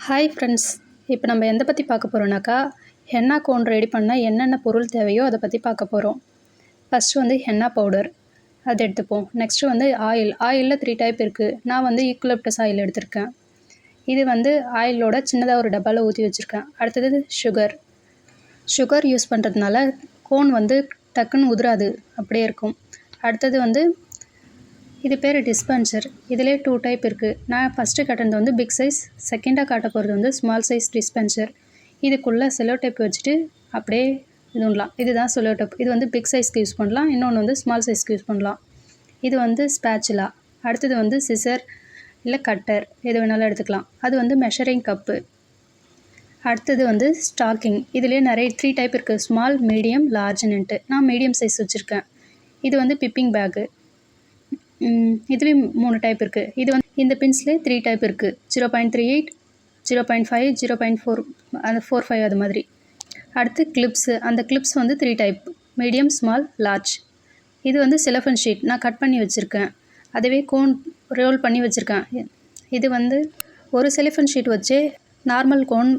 Hi friends, இப்போ நம்ம எதை பற்றி பார்க்க போகிறோம்னாக்கா, ஹென்னா கோன் ரெடி பண்ண என்னென்ன பொருள் தேவையோ அதை பற்றி பார்க்க போகிறோம். ஃபஸ்ட்டு வந்து ஹென்னா பவுடர், அது எடுத்துப்போம். நெக்ஸ்ட்டு வந்து ஆயிலில் 3 டைப் இருக்குது. நான் வந்து யூக்கலிப்டஸ் ஆயில் எடுத்திருக்கேன். இது வந்து ஆயிலோட சின்னதாக ஒரு டப்பாவில் ஊற்றி வச்சுருக்கேன். அடுத்தது சுகர் யூஸ் பண்ணுறதுனால கோன் வந்து டக்குன்னு உதிராது, அப்படியே இருக்கும். அடுத்தது வந்து இது பேர் டிஸ்பென்சர். இதிலே 2 டைப் இருக்குது. நான் ஃபஸ்ட்டு காட்டுறது வந்து பிக் சைஸ், செகண்டாக காட்ட போகிறது வந்து ஸ்மால் சைஸ் டிஸ்பென்சர். இதுக்குள்ளே செலோ டேப் வச்சுட்டு அப்படியே இதுலாம், இதுதான் செலோ டேப். இது வந்து பிக் சைஸ்க்கு யூஸ் பண்ணலாம், இன்னொன்று வந்து ஸ்மால் சைஸ்க்கு யூஸ் பண்ணலாம். இது வந்து ஸ்பேச்சுலா. அடுத்தது வந்து சிசர் இல்லை கட்டர், எது வேணாலும் எடுத்துக்கலாம். அது வந்து மெஷரிங் கப்பு. அடுத்தது வந்து ஸ்டாக்கிங். இதிலே நிறைய 3 டைப் இருக்குது, ஸ்மால், மீடியம், லார்ஜ்னுட்டு. நான் மீடியம் சைஸ் வச்சுருக்கேன். இது வந்து பிப்பிங் பேக்கு. இதுலேயும் 3 டைப் இருக்குது. இது வந்து இந்த பின்ஸ்லேயே 3 டைப் இருக்குது. 0.38, 0.5, 0.4, அந்த 4.5 அது மாதிரி. அடுத்து கிளிப்ஸு. அந்த கிளிப்ஸ் வந்து 3 டைப், மீடியம், ஸ்மால், லார்ஜ். இது வந்து செலஃபன் ஷீட். நான் கட் பண்ணி வச்சுருக்கேன். அதுவே கோன் ரோல் பண்ணி வச்சுருக்கேன். இது வந்து ஒரு செலஃபன் ஷீட் வச்சு நார்மல் கோன்,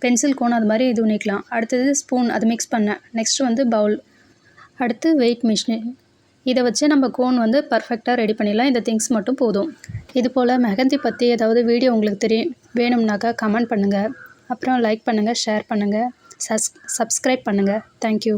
பென்சில் கோன் அது மாதிரி இது பண்ணிக்கலாம். அடுத்தது ஸ்பூன், அது மிக்ஸ் பண்ணேன். நெக்ஸ்ட்டு வந்து பவுல். அடுத்து வெயிட் மிஷின். இதை வச்சு நம்ம கோன் வந்து பர்ஃபெக்டாக ரெடி பண்ணிடலாம். இந்த திங்ஸ் மட்டும் போதும். இது போல் மெஹந்தி பற்றி ஏதாவது வீடியோ உங்களுக்கு வேணும்னாக்கா கமெண்ட் பண்ணுங்கள். அப்புறம் லைக் பண்ணுங்கள், ஷேர் பண்ணுங்கள், சப்ஸ்கிரைப் பண்ணுங்கள். தேங்க்யூ.